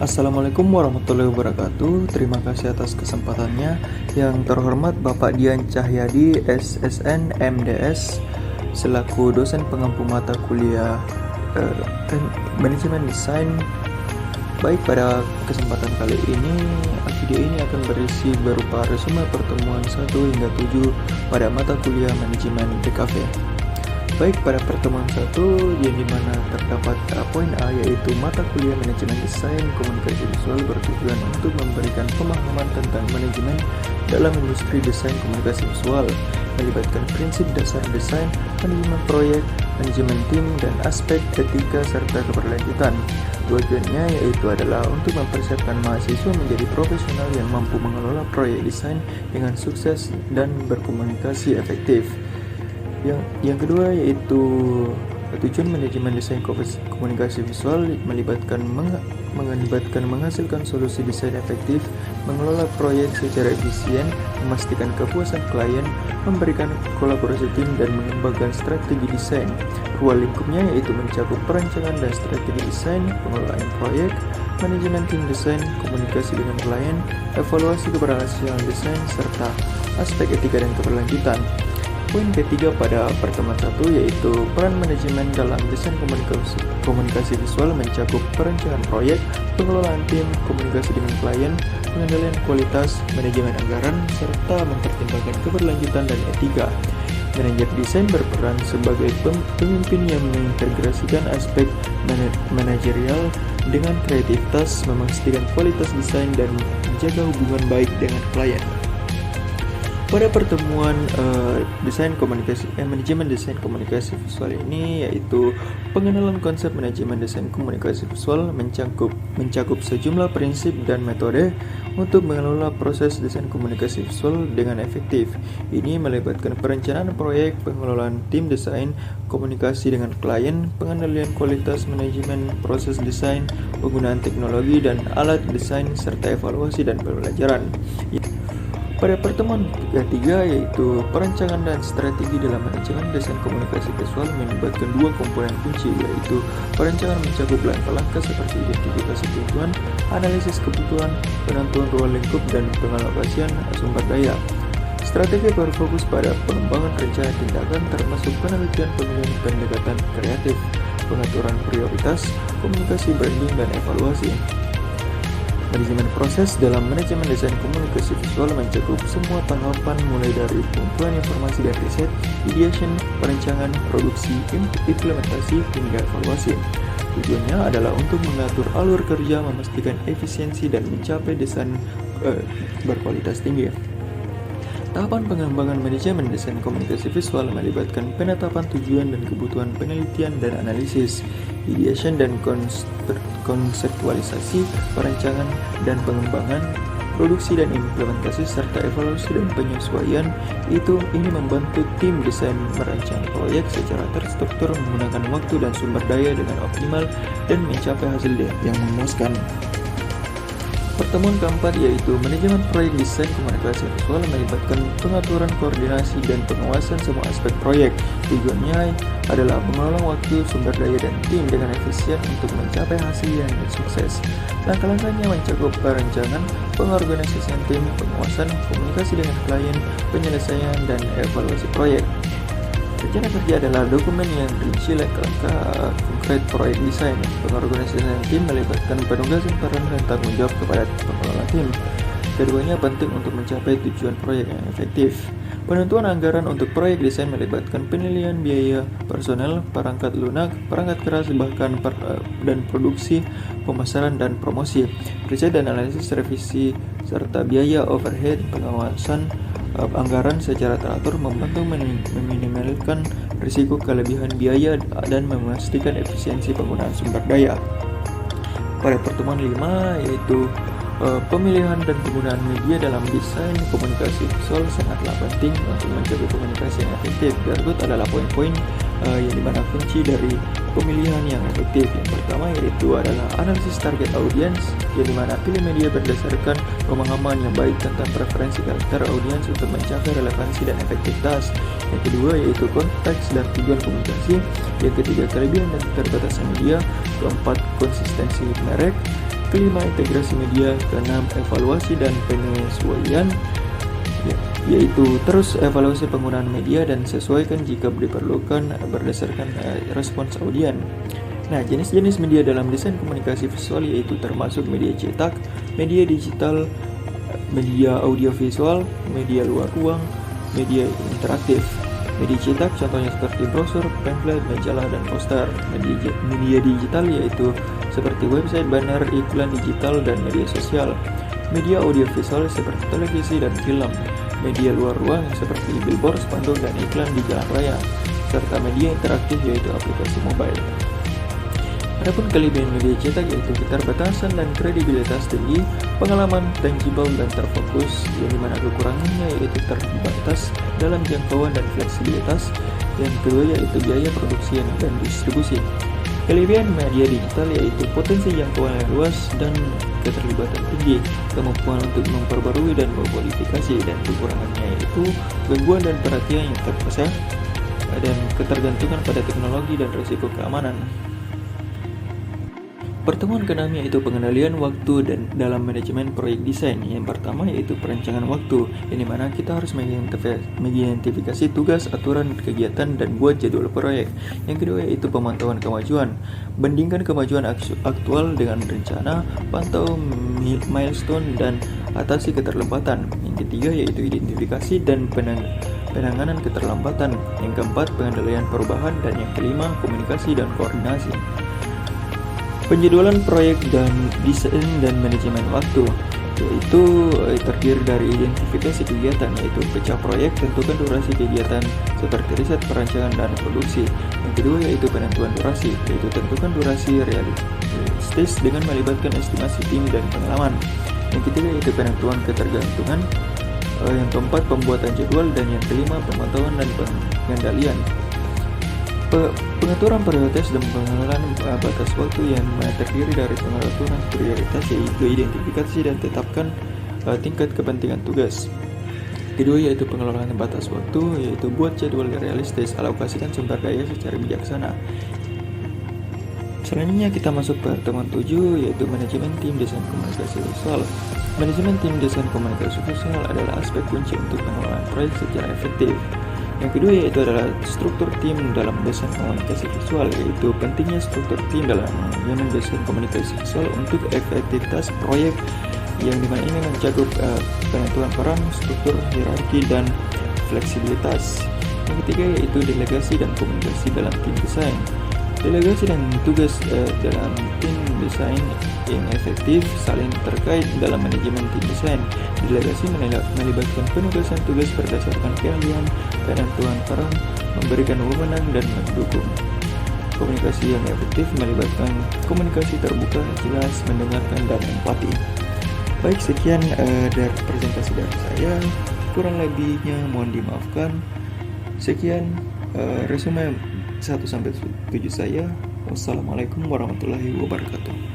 Assalamualaikum warahmatullahi wabarakatuh. Terima kasih atas kesempatannya. Yang terhormat Bapak Dian Cahyadi, SSN MDS, selaku dosen pengampu mata kuliah Manajemen Desain. Baik, pada kesempatan kali ini, video ini akan berisi berupa resume pertemuan 1 hingga 7 pada mata kuliah Manajemen DKV. Baik, pada pertemuan 1 yang dimana terdapat poin A, yaitu mata kuliah manajemen desain komunikasi visual bertujuan untuk memberikan pemahaman tentang manajemen dalam industri desain komunikasi visual, melibatkan prinsip dasar desain, manajemen proyek, manajemen tim, dan aspek etika serta keberlanjutan. Tujuannya yaitu adalah untuk mempersiapkan mahasiswa menjadi profesional yang mampu mengelola proyek desain dengan sukses dan berkomunikasi efektif. Yang kedua yaitu tujuan manajemen desain komunikasi visual melibatkan menghasilkan solusi desain efektif, mengelola proyek secara efisien, memastikan kepuasan klien, memberikan kolaborasi tim, dan mengembangkan strategi desain. Ruang lingkupnya yaitu mencakup perancangan dan strategi desain, pengelolaan proyek, manajemen tim desain, komunikasi dengan klien, evaluasi keberhasilan desain, serta aspek etika dan keberlanjutan. Poin ketiga pada pertemuan 1 yaitu peran manajemen dalam desain komunikasi visual mencakup perencanaan proyek, pengelolaan tim, komunikasi dengan klien, pengendalian kualitas, manajemen anggaran, serta mempertimbangkan keberlanjutan dan etika. Manajer desain berperan sebagai pemimpin yang mengintegrasikan aspek manajerial dengan kreativitas, memastikan kualitas desain, dan menjaga hubungan baik dengan klien. Pada pertemuan manajemen desain komunikasi visual ini yaitu pengenalan konsep manajemen desain komunikasi visual mencakup sejumlah prinsip dan metode untuk mengelola proses desain komunikasi visual dengan efektif. Ini melibatkan perencanaan proyek, pengelolaan tim desain, komunikasi dengan klien, pengendalian kualitas, manajemen proses desain, penggunaan teknologi dan alat desain, serta evaluasi dan pembelajaran. Pada pertemuan ketiga yaitu perancangan dan strategi dalam manajemen desain komunikasi visual melibatkan dua komponen kunci, yaitu perancangan mencakup langkah-langkah seperti identifikasi kebutuhan, analisis kebutuhan, penentuan ruang lingkup, dan pengalokasian sumber daya. Strategi berfokus pada pengembangan rencana tindakan termasuk penelitian pemilihan pendekatan kreatif, pengaturan prioritas, komunikasi branding, dan evaluasi. Manajemen proses dalam manajemen desain komunikasi visual mencakup semua tahapan mulai dari pengumpulan informasi dan riset, ideation, perencanaan, produksi, implementasi, hingga evaluasi. Tujuannya adalah untuk mengatur alur kerja, memastikan efisiensi, dan mencapai desain berkualitas tinggi. Tahapan pengembangan manajemen desain komunikasi visual melibatkan penetapan tujuan dan kebutuhan, penelitian dan analisis, ideation dan konseptualisasi, perancangan dan pengembangan, produksi dan implementasi, serta evaluasi dan penyesuaian. Ini membantu tim desain merancang proyek secara terstruktur, menggunakan waktu dan sumber daya dengan optimal, dan mencapai hasil yang memuaskan. Pertemuan keempat yaitu manajemen proyek desain komunikasi visual melibatkan pengaturan, koordinasi, dan pengawasan semua aspek proyek. Tujuannya adalah mengelola waktu, sumber daya, dan tim dengan efisien untuk mencapai hasil yang sukses. Langkah-langkahnya mencakup perencanaan, pengorganisasian tim, pengawasan, komunikasi dengan klien, penyelesaian, dan evaluasi proyek. Rencana kerja adalah dokumen yang berisi langkah-langkah konkret proyek desain. Pengorganisasian tim melibatkan penugasan peran dan tanggung jawab kepada pengelola tim. Keduanya penting untuk mencapai tujuan proyek yang efektif. Penentuan anggaran untuk proyek desain melibatkan penilaian biaya personel, perangkat lunak, perangkat keras, dan produksi, pemasaran, dan promosi. Riset dan analisis revisi serta biaya overhead. Pengawasan anggaran secara teratur membantu meminimalkan risiko kelebihan biaya dan memastikan efisiensi penggunaan sumber daya. Pada pertemuan 5 yaitu pemilihan dan penggunaan media dalam desain komunikasi visual sangatlah penting untuk mencapai komunikasi yang efektif. Berikut adalah poin-poin yang dimana kunci dari pemilihan yang efektif. Yang pertama yaitu adalah analisis target audiens, yang dimana pilih media berdasarkan pemahaman yang baik tentang preferensi karakter audiens untuk mencapai relevansi dan efektivitas. Yang kedua yaitu konteks dan tujuan komunikasi. Yang ketiga kelebihan dan keterbatasan media. Keempat konsistensi merek. kelima integrasi media, keenam evaluasi dan penyesuaian, yaitu terus evaluasi penggunaan media dan sesuaikan jika diperlukan berdasarkan respons audien. Nah, jenis-jenis media dalam desain komunikasi visual yaitu termasuk media cetak, media digital, media audiovisual, media luar ruang, media interaktif. Media cetak contohnya seperti brosur, pamflet, majalah, dan poster. Media digital yaitu seperti website, banner, iklan digital, dan media sosial. Media audiovisual seperti televisi dan film. Media luar ruang seperti billboard, spanduk, dan iklan di jalan raya. Serta media interaktif yaitu aplikasi mobile. Adapun kelebihan media cetak yaitu keterbatasan dan kredibilitas tinggi, pengalaman tangible dan terfokus, yang dimana kekurangannya yaitu terbatas dalam jangkauan dan fleksibilitas. Yang kedua yaitu biaya produksi dan distribusi. Kelebihan media digital yaitu potensi jangkauan yang luas dan keterlibatan tinggi, kemampuan untuk memperbarui dan memodifikasi, dan kekurangannya yaitu gangguan dan perhatian yang terpaksa dan ketergantungan pada teknologi dan risiko keamanan. Pertemuan keenam yaitu pengendalian waktu dan dalam manajemen proyek desain. Yang pertama yaitu perencanaan waktu, yang dimana kita harus mengidentifikasi tugas, aturan, kegiatan, dan buat jadwal proyek. Yang kedua yaitu pemantauan kemajuan, bandingkan kemajuan aktual dengan rencana, pantau milestone, dan atasi keterlambatan. Yang ketiga yaitu identifikasi dan penanganan keterlambatan. Yang keempat pengendalian perubahan, dan yang kelima komunikasi dan koordinasi. Penjadwalan proyek dan desain dan manajemen waktu, yaitu terdiri dari identifikasi kegiatan, yaitu pecah proyek, tentukan durasi kegiatan seperti riset, perancangan, dan produksi. Yang kedua yaitu penentuan durasi, yaitu tentukan durasi realistis dengan melibatkan estimasi tim dan pengalaman. Yang ketiga yaitu penentuan ketergantungan. Yang keempat pembuatan jadwal, dan yang kelima pemantauan dan pengendalian. Pengaturan prioritas dan pengenalan batas waktu yang terdiri dari pengaturan prioritas yaitu identifikasi dan tetapkan tingkat kepentingan tugas. Kedua yaitu pengelolaan batas waktu, yaitu buat jadwal realistis, alokasikan sumber daya secara bijaksana. Selanjutnya kita masuk ke pertemuan 7 yaitu manajemen tim desain komunikasi visual. Manajemen tim desain komunikasi visual adalah aspek kunci untuk pengelolaan proyek secara efektif. Yang kedua yaitu adalah struktur tim dalam desain komunikasi visual, yaitu pentingnya struktur tim dalam desain komunikasi visual untuk efektivitas proyek, yang dimana ini mencakup penentuan peran, struktur, hierarki, dan fleksibilitas. Yang ketiga yaitu delegasi dan komunikasi dalam tim desain. Delegasi dan tugas dalam tim desain yang efektif saling terkait dalam manajemen tim desain. Delegasi melibatkan penugasan tugas berdasarkan keahlian, penentuan peran, memberikan wewenang, dan mendukung. Komunikasi yang efektif melibatkan komunikasi terbuka, jelas, mendengarkan, dan empati. Baik, sekian dari presentasi dari saya. Kurang lebihnya mohon dimaafkan. Sekian resume 1-7 saya. Wassalamualaikum warahmatullahi wabarakatuh.